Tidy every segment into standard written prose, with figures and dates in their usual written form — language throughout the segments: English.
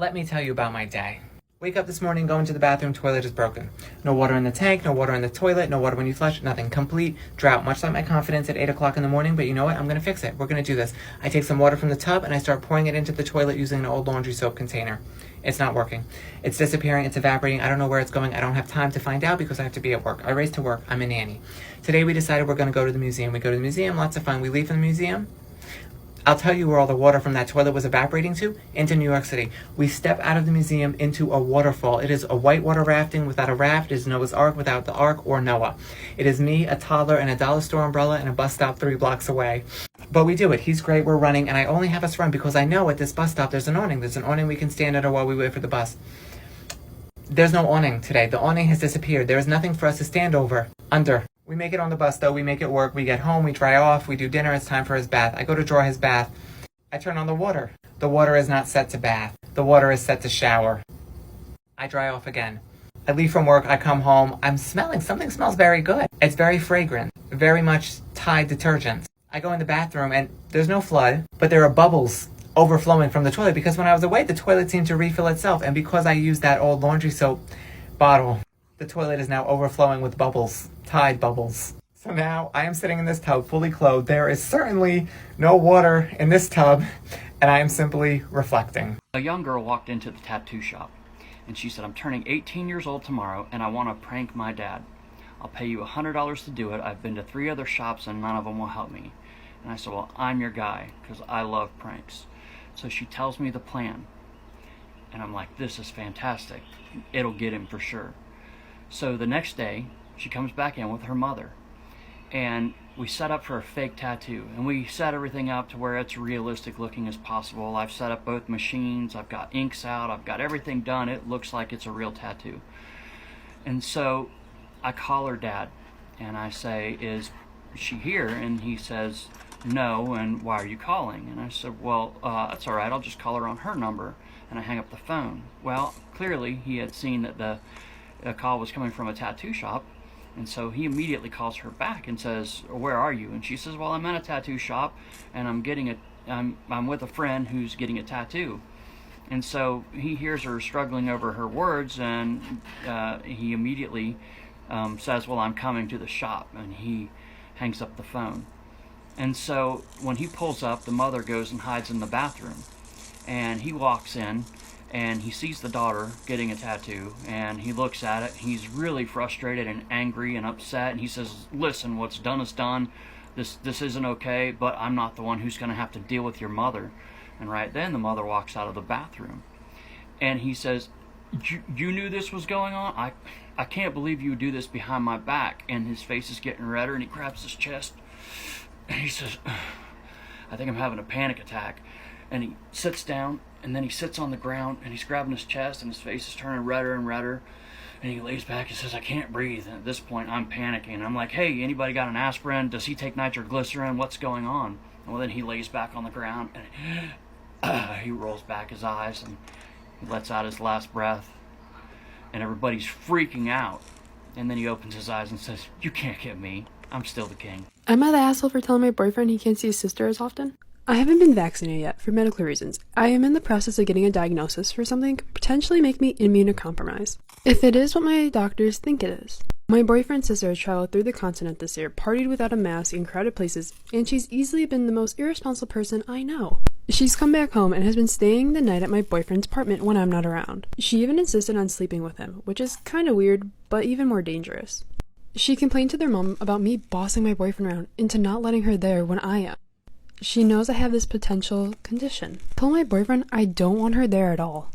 Let me tell you about my day. Wake up this morning, go into the bathroom, toilet is broken. No water in the tank, no water in the toilet, no water when you flush, nothing. Complete drought, much like my confidence at 8 o'clock in the morning, but you know what? I'm gonna fix it. We're gonna do this. I take some water from the tub and I start pouring it into the toilet using an old laundry soap container. It's not working. It's disappearing, it's evaporating. I don't know where it's going. I don't have time to find out because I have to be at work. I race to work, I'm a nanny. Today we decided we're gonna go to the museum. We go to the museum, lots of fun. We leave from the museum. I'll tell you where all the water from that toilet was evaporating to, into New York City. We step out of the museum into a waterfall. It is a whitewater rafting without a raft. It is Noah's Ark without the Ark or Noah. It is me, a toddler, and a dollar store umbrella and a bus stop 3 blocks away. But we do it. He's great. We're running, and I only have us run because I know at this bus stop there's an awning. There's an awning we can stand under while we wait for the bus. There's no awning today. The awning has disappeared. There is nothing for us to stand under. We make it on the bus, though. We make it work. We get home. We dry off. We do dinner. It's time for his bath. I go to draw his bath. I turn on the water. The water is not set to bath. The water is set to shower. I dry off again. I leave from work. I come home. I'm smelling. Something smells very good. It's very fragrant. Very much Tide detergent. I go in the bathroom and there's no flood, but there are bubbles overflowing from the toilet because when I was away, the toilet seemed to refill itself. And because I used that old laundry soap bottle, the toilet is now overflowing with bubbles. Tide bubbles. So now I am sitting in this tub fully clothed. There is certainly no water in this tub, and I am simply reflecting. A young girl walked into the tattoo shop, and she said, "I'm turning 18 years old tomorrow, and I want to prank my dad. I'll pay you $100 to do it. I've been to 3 other shops, and none of them will help me." And I said, "Well, I'm your guy, because I love pranks." So she tells me the plan, and I'm like, this is fantastic. It'll get him for sure. So the next day, she comes back in with her mother, and we set up for a fake tattoo, and we set everything up to where it's realistic looking as possible. I've set up both machines, I've got inks out, I've got everything done. It looks like it's a real tattoo. And so I call her dad and I say, "Is she here?" And he says, "No." "And why are you calling?" And I said, "Well, that's all right, I'll just call her on her number." And I hang up the phone. Well, clearly he had seen that the call was coming from a tattoo shop. And so he immediately calls her back and says, "Where are you?" And she says, "Well, I'm at a tattoo shop, and I'm with a friend who's getting a tattoo." And so he hears her struggling over her words, and he immediately says, "Well, I'm coming to the shop," and he hangs up the phone. And so when he pulls up, the mother goes and hides in the bathroom, and he walks in. And he sees the daughter getting a tattoo, and he looks at it. He's really frustrated and angry and upset, and he says, "Listen, what's done is done. This isn't okay, but I'm not the one who's going to have to deal with your mother." And right then, the mother walks out of the bathroom, and he says, You knew this was going on? I can't believe you would do this behind my back." And his face is getting redder, and he grabs his chest, and he says, "I think I'm having a panic attack." And he sits down, and then he sits on the ground, and he's grabbing his chest, and his face is turning redder and redder. And he lays back and says, "I can't breathe." And at this point, I'm panicking. And I'm like, "Hey, anybody got an aspirin? Does he take nitroglycerin? What's going on?" And well, then he lays back on the ground, and he rolls back his eyes, and he lets out his last breath. And everybody's freaking out. And then he opens his eyes and says, "You can't get me. I'm still the king." Am I the asshole for telling my boyfriend he can't see his sister as often? I haven't been vaccinated yet for medical reasons. I am in the process of getting a diagnosis for something that could potentially make me immunocompromised, if it is what my doctors think it is. My boyfriend's sister has traveled through the continent this year, partied without a mask in crowded places, and she's easily been the most irresponsible person I know. She's come back home and has been staying the night at my boyfriend's apartment when I'm not around. She even insisted on sleeping with him, which is kinda weird, but even more dangerous. She complained to their mom about me bossing my boyfriend around into not letting her there when I am. She knows I have this potential condition. I told my boyfriend I don't want her there at all.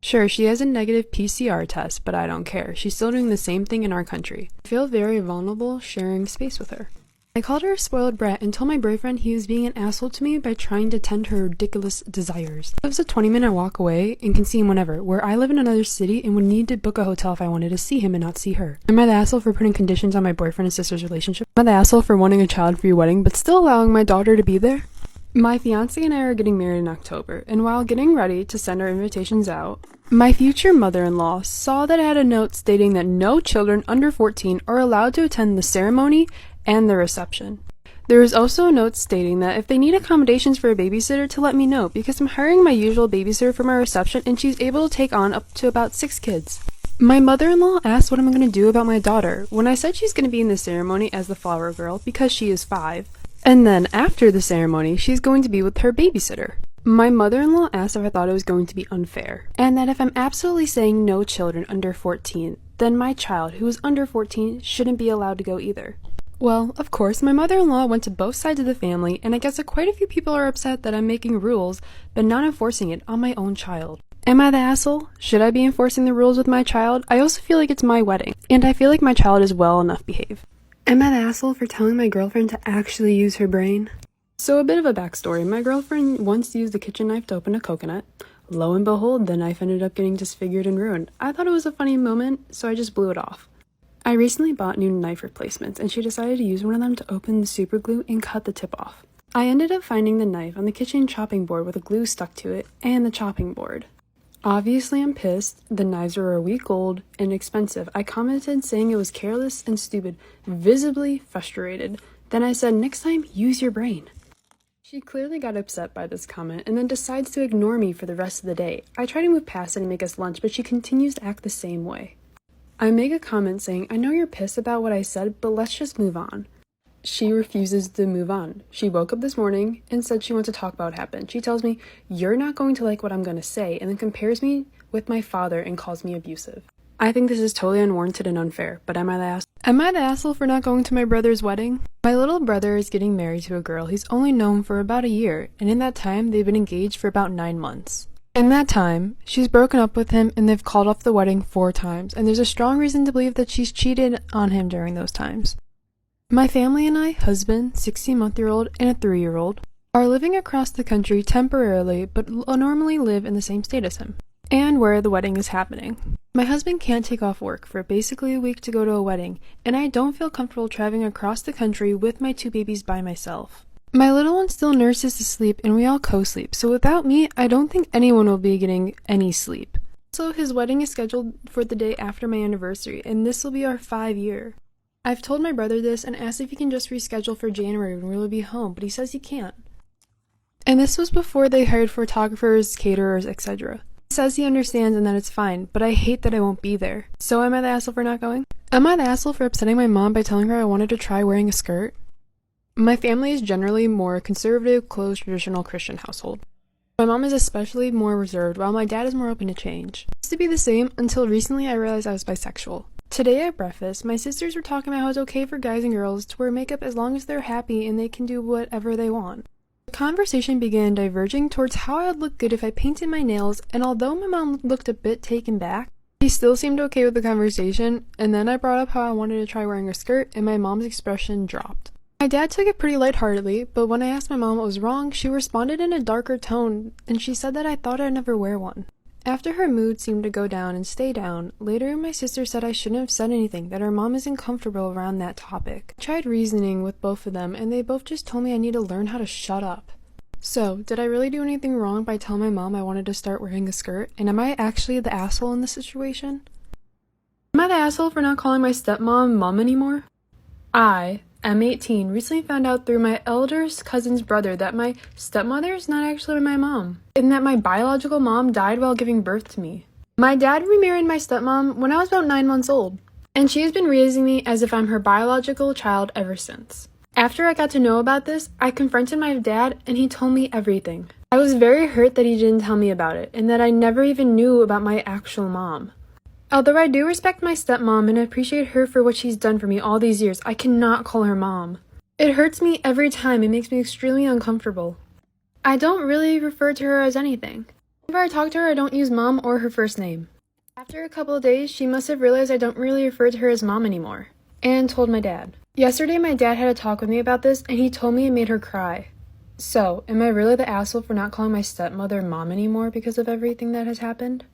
Sure, she has a negative PCR test, but I don't care. She's still doing the same thing in our country. I feel very vulnerable sharing space with her. I called her a spoiled brat and told my boyfriend he was being an asshole to me by trying to tend her ridiculous desires. It was a 20-minute walk away and can see him whenever, where I live in another city and would need to book a hotel if I wanted to see him and not see her. Am I the asshole for putting conditions on my boyfriend and sister's relationship? Am I the asshole for wanting a child-free wedding but still allowing my daughter to be there? My fiance and I are getting married in October, and while getting ready to send our invitations out, my future mother-in-law saw that I had a note stating that no children under 14 are allowed to attend the ceremony and the reception. There was also a note stating that if they need accommodations for a babysitter to let me know, because I'm hiring my usual babysitter for my reception and she's able to take on up to about 6 kids. My mother-in-law asked what I'm going to do about my daughter when I said she's going to be in the ceremony as the flower girl because she is 5. And then after the ceremony, she's going to be with her babysitter. My mother-in-law asked if I thought it was going to be unfair, and that if I'm absolutely saying no children under 14, then my child, who is under 14, shouldn't be allowed to go either. Well, of course, my mother-in-law went to both sides of the family, and I guess that quite a few people are upset that I'm making rules, but not enforcing it on my own child. Am I the asshole? Should I be enforcing the rules with my child? I also feel like it's my wedding, and I feel like my child is well enough behaved. Am I the asshole for telling my girlfriend to actually use her brain? So a bit of a backstory. My girlfriend once used a kitchen knife to open a coconut. Lo and behold, the knife ended up getting disfigured and ruined. I thought it was a funny moment, so I just blew it off. I recently bought new knife replacements, and she decided to use one of them to open the super glue and cut the tip off. I ended up finding the knife on the kitchen chopping board with a glue stuck to it and the chopping board. Obviously, I'm pissed. The knives were a week old and expensive. I commented saying it was careless and stupid, visibly frustrated. Then I said, next time, use your brain. She clearly got upset by this comment and then decides to ignore me for the rest of the day. I try to move past it and make us lunch, but she continues to act the same way. I make a comment saying, I know you're pissed about what I said, but let's just move on. She refuses to move on. She woke up this morning and said she wants to talk about what happened. She tells me, you're not going to like what I'm going to say, and then compares me with my father and calls me abusive. I think this is totally unwarranted and unfair, but am I the asshole? Am I the asshole for not going to my brother's wedding? My little brother is getting married to a girl he's only known for about a year, and in that time, they've been engaged for about 9 months. In that time, she's broken up with him and they've called off the wedding 4 times, and there's a strong reason to believe that she's cheated on him during those times. My family and I, husband, 16-month-old, and a 3-year-old, are living across the country temporarily but normally live in the same state as him, and where the wedding is happening. My husband can't take off work for basically a week to go to a wedding, and I don't feel comfortable traveling across the country with my 2 babies by myself. My little one still nurses to sleep and we all co-sleep, so without me, I don't think anyone will be getting any sleep. Also, his wedding is scheduled for the day after my anniversary, and this will be our 5-year. I've told my brother this and asked if he can just reschedule for January when we'll be home, but he says he can't. And this was before they hired photographers, caterers, etc. He says he understands and that it's fine, but I hate that I won't be there. So am I the asshole for not going? Am I the asshole for upsetting my mom by telling her I wanted to try wearing a skirt? My family is generally more conservative, closed, traditional Christian household. My mom is especially more reserved, while my dad is more open to change. It used to be the same until recently I realized I was bisexual. Today at breakfast, my sisters were talking about how it's okay for guys and girls to wear makeup as long as they're happy and they can do whatever they want. The conversation began diverging towards how I would look good if I painted my nails, and although my mom looked a bit taken back, she still seemed okay with the conversation, and then I brought up how I wanted to try wearing a skirt, and my mom's expression dropped. My dad took it pretty lightheartedly, but when I asked my mom what was wrong, she responded in a darker tone, and she said that I thought I'd never wear one. After her mood seemed to go down and stay down, later my sister said I shouldn't have said anything, that her mom isn't comfortable around that topic. I tried reasoning with both of them, and they both just told me I need to learn how to shut up. So, did I really do anything wrong by telling my mom I wanted to start wearing a skirt, and am I actually the asshole in this situation? Am I the asshole for not calling my stepmom mom anymore? I'm 18, recently found out through my elder cousin's brother that my stepmother is not actually my mom, and that my biological mom died while giving birth to me. My dad remarried my stepmom when I was about 9 months old, and she has been raising me as if I'm her biological child ever since. After I got to know about this, I confronted my dad and he told me everything. I was very hurt that he didn't tell me about it, and that I never even knew about my actual mom. Although I do respect my stepmom and appreciate her for what she's done for me all these years, I cannot call her mom. It hurts me every time. It makes me extremely uncomfortable. I don't really refer to her as anything. Whenever I talk to her, I don't use mom or her first name. After a couple of days, she must have realized I don't really refer to her as mom anymore, and told my dad. Yesterday, my dad had a talk with me about this, and he told me it made her cry. So, am I really the asshole for not calling my stepmother mom anymore because of everything that has happened?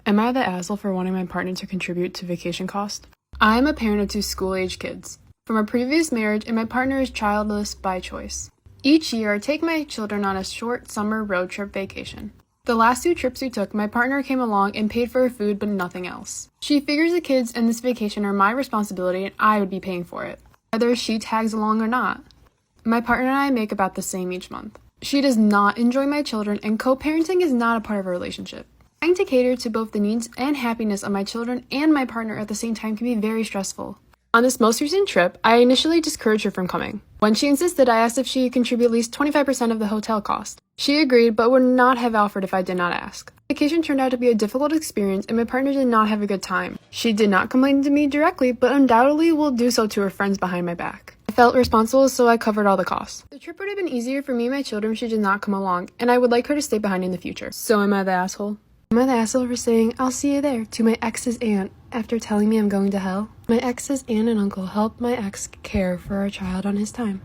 Am I the asshole for wanting my partner to contribute to vacation costs? I am a parent of 2 school-age kids from a previous marriage, and my partner is childless by choice. Each year, I take my children on a short summer road trip vacation. The last 2 trips we took, my partner came along and paid for her food but nothing else. She figures the kids and this vacation are my responsibility and I would be paying for it. whether she tags along or not. My partner and I make about the same each month. She does not enjoy my children, and co-parenting is not a part of our relationship. Trying to cater to both the needs and happiness of my children and my partner at the same time can be very stressful. On this most recent trip, I initially discouraged her from coming. When she insisted, I asked if she could contribute at least 25% of the hotel cost. She agreed, but would not have offered if I did not ask. The vacation turned out to be a difficult experience, and my partner did not have a good time. She did not complain to me directly, but undoubtedly will do so to her friends behind my back. I felt responsible, so I covered all the costs. The trip would have been easier for me and my children if she did not come along, and I would like her to stay behind in the future. So am I the asshole? Am I the asshole for saying, "I'll see you there," to my ex's aunt after telling me I'm going to hell? My ex's aunt and uncle helped my ex care for our child on his time.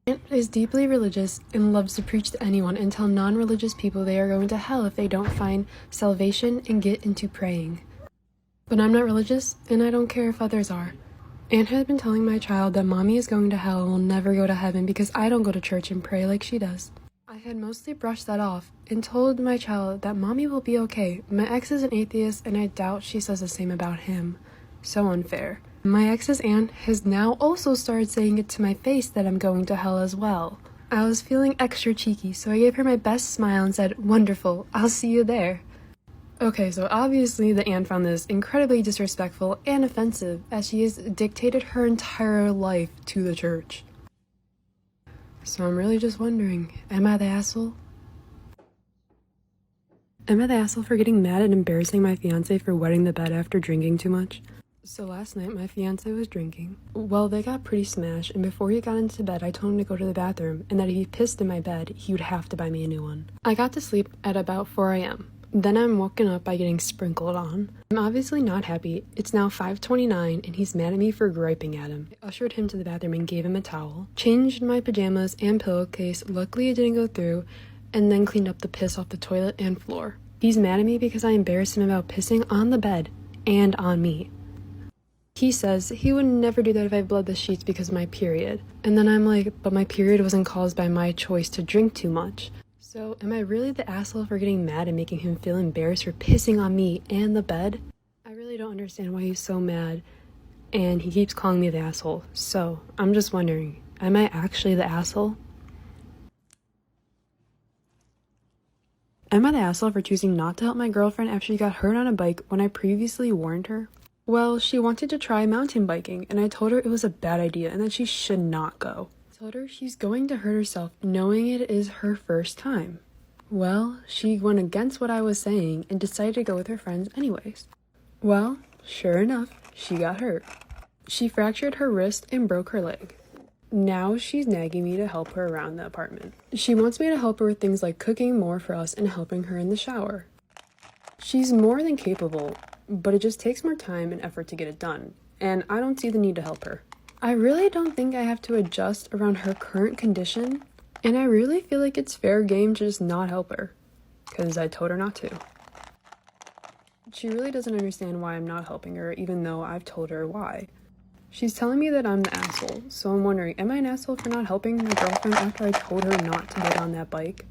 Aunt is deeply religious and loves to preach to anyone and tell non-religious people they are going to hell if they don't find salvation and get into praying. But I'm not religious, and I don't care if others are. Aunt has been telling my child that mommy is going to hell and will never go to heaven because I don't go to church and pray like she does. I had mostly brushed that off and told my child that mommy will be okay. My ex is an atheist, and I doubt she says the same about him. So unfair. My ex's aunt has now also started saying it to my face that I'm going to hell as well. I was feeling extra cheeky, so I gave her my best smile and said, "Wonderful, I'll see you there." Okay, so obviously the aunt found this incredibly disrespectful and offensive, as she has dictated her entire life to the church. So I'm really just wondering, am I the asshole? Am I the asshole for getting mad and embarrassing my fiance for wetting the bed after drinking too much? So last night, my fiance was drinking. Well, they got pretty smashed, and before he got into bed, I told him to go to the bathroom, and that if he pissed in my bed, he would have to buy me a new one. I got to sleep at about 4 a.m. Then I'm woken up by getting sprinkled on. I'm obviously not happy. It's now 5:29, and he's mad at me for griping at him. I ushered him to the bathroom and gave him a towel, changed my pajamas and pillowcase, luckily it didn't go through, and then cleaned up the piss off the toilet and floor. He's mad at me because I embarrassed him about pissing on the bed and on me. He says he would never do that if I bled the sheets because of my period. And then I'm like, but my period wasn't caused by my choice to drink too much. So am I really the asshole for getting mad and making him feel embarrassed for pissing on me and the bed? I really don't understand why he's so mad, and he keeps calling me the asshole. So I'm just wondering, am I actually the asshole? Am I the asshole for choosing not to help my girlfriend after she got hurt on a bike when I previously warned her? Well, she wanted to try mountain biking, and I told her it was a bad idea and that she should not go. I told her she's going to hurt herself knowing it is her first time. Well, she went against what I was saying and decided to go with her friends anyways. Well, sure enough, she got hurt. She fractured her wrist and broke her leg. Now she's nagging me to help her around the apartment. She wants me to help her with things like cooking more for us and helping her in the shower. She's more than capable, but it just takes more time and effort to get it done, and I don't see the need to help her. I really don't think I have to adjust around her current condition, and I really feel like it's fair game to just not help her, because I told her not to. She really doesn't understand why I'm not helping her, even though I've told her why. She's telling me that I'm the asshole, so I'm wondering, am I an asshole for not helping my girlfriend after I told her not to get on that bike?